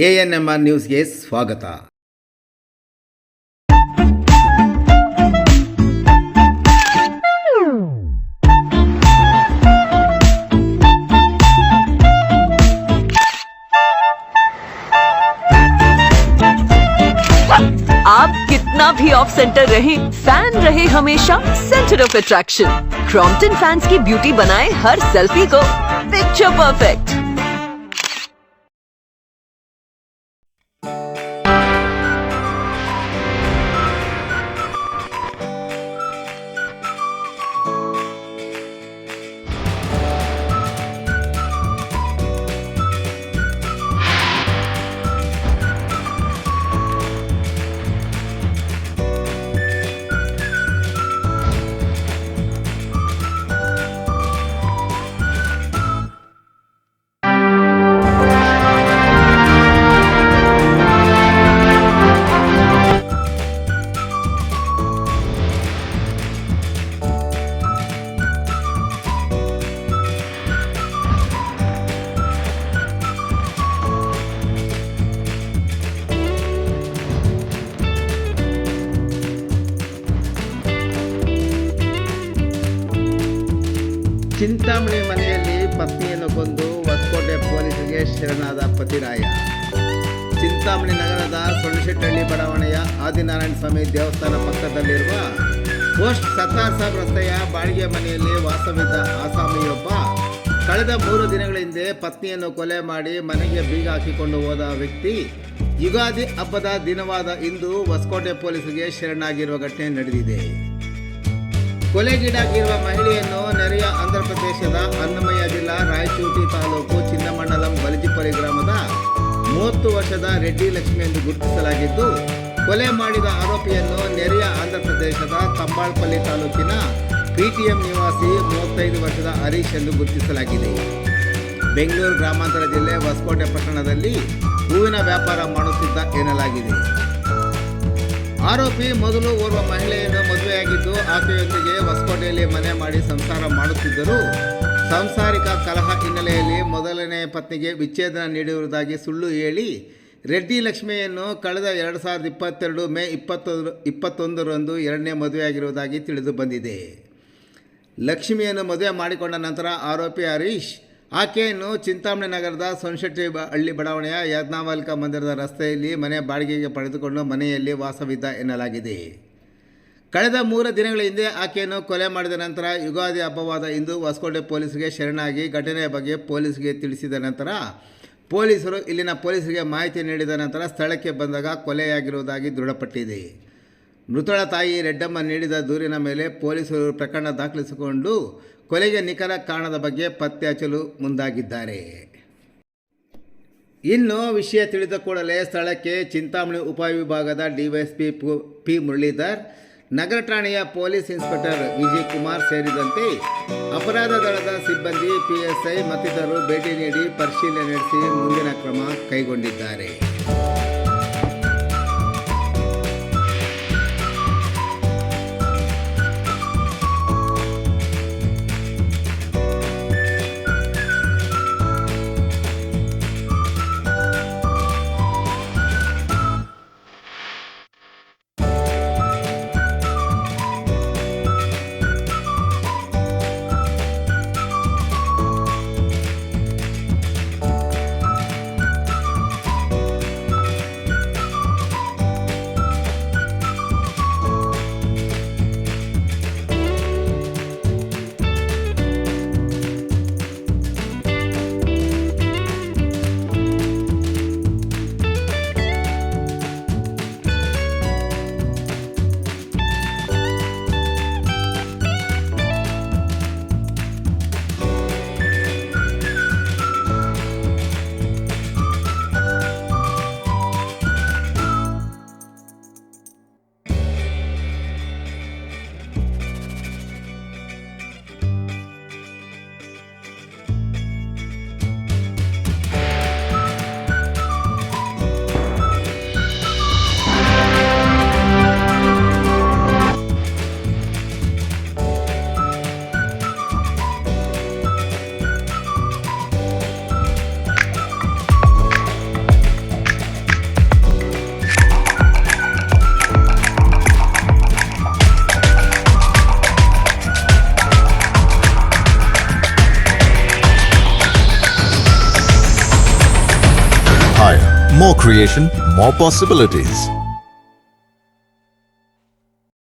ANMR ನ್ಯೂಸ್ಗೆ ಸ್ವಾಗತ. आप कितना भी ऑफ सेंटर रहे, फैन रहे हमेशा centre of attraction. Crompton fans की ब्यूटी बनाए हर सेल्फी को पिक्चर परफेक्ट. ಚಿಂತಾಮಣಿ ಮನೆಯಲ್ಲಿ ಪತ್ನಿಯನ್ನು ಕೊಂದು ಹೊಸಕೋಟೆ ಪೊಲೀಸರಿಗೆ ಶರಣಾದ ಪತಿರಾಯ. ಚಿಂತಾಮಣಿ ನಗರದ ಸೊಳ್ಳೆಶೆಟ್ಟಹಳ್ಳಿ ಬಡಾವಣೆಯ ಆದಿನಾರಾಯಣ ಸ್ವಾಮಿ ದೇವಸ್ಥಾನ ಪಕ್ಕದಲ್ಲಿರುವ ಪೋಸ್ಟ್ ಸತ್ತಾರ್ ಸಾಬ್ ರಸ್ತೆಯ ಬಾಡಿಗೆ ಮನೆಯಲ್ಲಿ ವಾಸವಿದ್ದ ಆಸಾಮಿಯೊಬ್ಬ ಕಳೆದ 3 ದಿನಗಳ ಹಿಂದೆ ಪತ್ನಿಯನ್ನು ಕೊಲೆ ಮಾಡಿ ಮನೆಗೆ ಬೀಗ ಹಾಕಿಕೊಂಡು ಹೋದ ವ್ಯಕ್ತಿ ಯುಗಾದಿ ಹಬ್ಬದ ದಿನವಾದ ಇಂದು ಹೊಸಕೋಟೆ ಪೊಲೀಸರಿಗೆ ಶರಣಾಗಿರುವ ಘಟನೆ ನಡೆದಿದೆ. ಕೊಲೆಗೀಡಾಗಿರುವ ಮಹಿಳೆಯನ್ನು ನೆರೆಯ ಆಂಧ್ರ ಪ್ರದೇಶದ ಅನ್ನಮಯ್ಯ ಜಿಲ್ಲಾ ರಾಯಚೂಟಿ ತಾಲೂಕು ಚಿನ್ನಮಂಡಲಂ ಬಲಜಿಪಲ್ಲಿ ಗ್ರಾಮದ 30 ವರ್ಷದ ರೆಡ್ಡಿ ಲಕ್ಷ್ಮಿ ಎಂದು ಗುರುತಿಸಲಾಗಿದ್ದು, ಕೊಲೆ ಮಾಡಿದ ಆರೋಪಿಯನ್ನು ನೆರೆಯ ಆಂಧ್ರ ಪ್ರದೇಶದ ತಂಬಾಳ್ಪಲ್ಲಿ ತಾಲೂಕಿನ PTM ನಿವಾಸಿ 35 ವರ್ಷದ ಹರೀಶ್ ಎಂದು ಗುರುತಿಸಲಾಗಿದೆ. ಬೆಂಗಳೂರು ಗ್ರಾಮಾಂತರ ಜಿಲ್ಲೆ ಹೊಸಕೋಟೆ ಪಟ್ಟಣದಲ್ಲಿ ಹೂವಿನ ವ್ಯಾಪಾರ ಮಾಡುತ್ತಿದ್ದ ಎನ್ನಲಾಗಿದೆ. ಆರೋಪಿ ಮೊದಲು ಓರ್ವ ಮಹಿಳೆಯನ್ನು ಮದುವೆಯಾಗಿದ್ದು ಆಕೆಯೊಂದಿಗೆ ಹೊಸಕೋಟೆಯಲ್ಲಿ ಮನೆ ಮಾಡಿ ಸಂಸಾರ ಮಾಡುತ್ತಿದ್ದರು. ಸಾಂಸಾರಿಕ ಕಲಹ ಹಿನ್ನೆಲೆಯಲ್ಲಿ ಮೊದಲನೇ ಪತ್ನಿಗೆ ವಿಚ್ಛೇದನ ನೀಡಿರುವುದಾಗಿ ಸುಳ್ಳು ಹೇಳಿ ರೆಡ್ಡಿ ಲಕ್ಷ್ಮಿಯನ್ನು ಕಳೆದ 2022 ಮೇ 21ರಂದು ಎರಡನೇ ಮದುವೆಯಾಗಿರುವುದಾಗಿ ತಿಳಿದು ಬಂದಿದೆ. ಲಕ್ಷ್ಮಿಯನ್ನು ಮದುವೆ ಮಾಡಿಕೊಂಡ ನಂತರ ಆರೋಪಿ ಹರೀಶ್ ಆಕೆಯನ್ನು ಚಿಂತಾಮಣಿ ನಗರದ ಸೊಳ್ಳೆಶೆಟ್ಟಹಳ್ಳಿ ಬಡಾವಣೆಯ ಯಾಜ್ಞವಲ್ಕ ಮಂದಿರದ ರಸ್ತೆಯಲ್ಲಿ ಮನೆ ಬಾಡಿಗೆಗೆ ಪಡೆದುಕೊಂಡು ಮನೆಯಲ್ಲಿ ವಾಸವಿದ್ದ ಎನ್ನಲಾಗಿದೆ. ಕಳೆದ 3 ದಿನಗಳ ಹಿಂದೆ ಆಕೆಯನ್ನು ಕೊಲೆ ಮಾಡಿದ ನಂತರ ಯುಗಾದಿ ಹಬ್ಬವಾದ ಇಂದು ಹೊಸಕೋಟೆ ಪೊಲೀಸರಿಗೆ ಶರಣಾಗಿ ಘಟನೆಯ ಬಗ್ಗೆ ಪೊಲೀಸರಿಗೆ ತಿಳಿಸಿದ ನಂತರ ಪೊಲೀಸರು ಇಲ್ಲಿನ ಪೊಲೀಸರಿಗೆ ಮಾಹಿತಿ ನೀಡಿದ ನಂತರ ಸ್ಥಳಕ್ಕೆ ಬಂದಾಗ ಕೊಲೆಯಾಗಿರುವುದಾಗಿ ದೃಢಪಟ್ಟಿದೆ. ಮೃತಳ ತಾಯಿ ರೆಡ್ಡಮ್ಮ ನೀಡಿದ ದೂರಿನ ಮೇಲೆ ಪೊಲೀಸರು ಪ್ರಕರಣ ದಾಖಲಿಸಿಕೊಂಡು ಕೊಲೆಗೆ ನಿಖರ ಕಾರಣದ ಬಗ್ಗೆ ಪತ್ತೆ ಹಚ್ಚಲು ಮುಂದಾಗಿದ್ದಾರೆ. ಇನ್ನು ವಿಷಯ ತಿಳಿದ ಕೂಡಲೇ ಸ್ಥಳಕ್ಕೆ ಚಿಂತಾಮಣಿ ಉಪವಿಭಾಗದ ಡಿವೈಎಸ್ಪಿ ಪಿ ಮುರಳೀಧರ್, ನಗರ ಠಾಣೆಯ ಪೊಲೀಸ್ ಇನ್ಸ್ಪೆಕ್ಟರ್ ವಿಜಯ್ ಕುಮಾರ್ ಸೇರಿದಂತೆ ಅಪರಾಧ ದಳದ ಸಿಬ್ಬಂದಿ, PSI ಮತ್ತಿತರರು ಭೇಟಿ ನೀಡಿ ಪರಿಶೀಲನೆ ನಡೆಸಿ ಮುಂದಿನ ಕ್ರಮ ಕೈಗೊಂಡಿದ್ದಾರೆ. More creation, more possibilities.